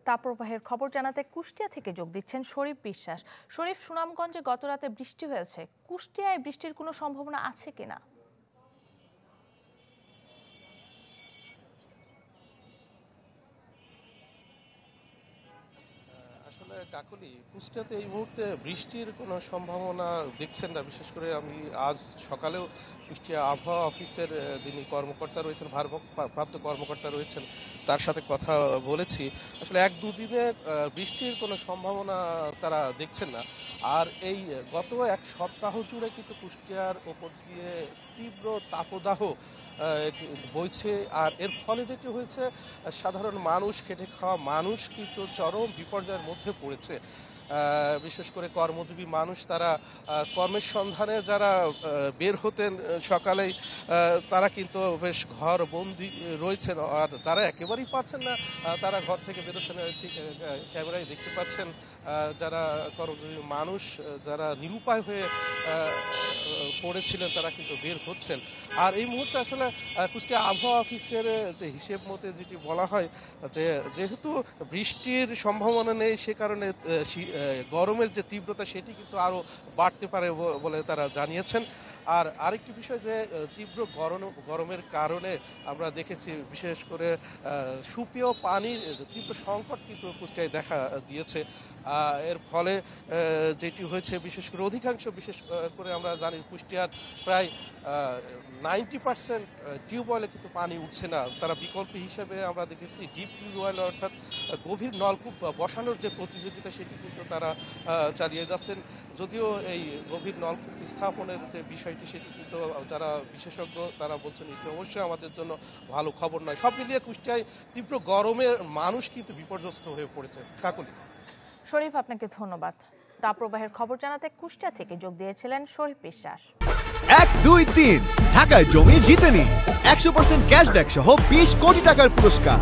তাপপ্রবাহের খবর জানাতে কুষ্টিয়া থেকে যোগ দিচ্ছেন শরীফ বিশ্বাস। শরীফ, সুনামগঞ্জে গতরাতে বৃষ্টি হয়েছে, কুষ্টিয়ায় বৃষ্টির কোনো সম্ভাবনা আছে কিনা? আসলে কাকলি, কুষ্টিয়াতে এই মুহূর্তে বৃষ্টির কোনো সম্ভাবনা দেখছেন না। বিশেষ করে আমি আজ সকালেও কুষ্টিয়া আবহাওয়া অফিসের যিনি কর্মকর্তা রয়েছেন, ভারপ্রাপ্ত কর্মকর্তা রয়েছেন, তার সাথে কথা বলেছি। আসলে এক দুদিনে বৃষ্টির কোনো সম্ভাবনা তারা দেখছেন না। আর এই গত এক সপ্তাহ জুড়ে কিন্তু কুষ্টিয়ার ওপর দিয়ে তীব্র তাপদাহ বইছে। আর এর ফলে যেটি হয়েছে, সাধারণ মানুষ, খেটে খাওয়া মানুষ কিন্তু চরম বিপর্যয়ের মধ্যে পড়েছে। বিশেষ করে কর্মজীবী মানুষ, তারা কর্মের সন্ধানে যারা বের হতেন সকালেই, তারা কিন্তু বেশ ঘর বন্দি রয়েছেন। আর যারা একেবারেই পারছেন না, তারা ঘর থেকে বেরোচ্ছেন। ঠিক ক্যামেরায় দেখতে পাচ্ছেন যারা কর্মজীবী মানুষ, যারা নিরুপায় হয়ে পড়েছিলেন, তারা কিন্তু বের হচ্ছেন। আর এই মুহূর্তে আসলে কুষ্টিয়া আবহাওয়া অফিসের যে হিসেব মতে যেটি বলা হয়, যে যেহেতু বৃষ্টির সম্ভাবনা নেই, সে কারণে গরমের যে তীব্রতা সেটি কিন্তু আরো বাড়তে পারে বলে তারা জানিয়েছেন। আর আরেকটি বিষয়, যে তীব্র গরমের কারণে আমরা দেখেছি বিশেষ করে সুপেয় পানির তীব্র সংকট কিন্তু কুষ্টিয়ায় দেখা দিয়েছে। এর ফলে যেটি হয়েছে, বিশেষ করে বিশেষ করে আমরা জানি কুষ্টিয়ার প্রায় 90% টিউবওয়েলে কিন্তু পানি উঠছে না। তারা বিকল্প হিসেবে আমরা দেখেছি ডিপ টিউবওয়েল, অর্থাৎ গভীর নলকূপ বসানোর যে প্রতিযোগিতা, সেটি কিন্তু তারা চালিয়ে যাচ্ছেন। যদিও এই গভীর নলকূপ স্থাপনের যে বিষয়টি, সেটি কিন্তু যারা বিশেষজ্ঞ তারা বলছেন এটি অবশ্যই আমাদের জন্য ভালো খবর নয়। সব মিলিয়ে কুষ্টিয়ায় তীব্র গরমের মানুষ কিন্তু বিপর্যস্ত হয়ে পড়েছে। কাকলি। শরীফ, আপনাকে ধন্যবাদ। তাপপ্রবাহের খবর জানাতে কুষ্টিয়া থেকে যোগ দিয়েছিলেন শরীফ বিশ্বাস। 1, 2, 3 ঢাকায় জমি জিতে নিন 100% ক্যাশব্যাক সহ 20 কোটি টাকার পুরস্কার।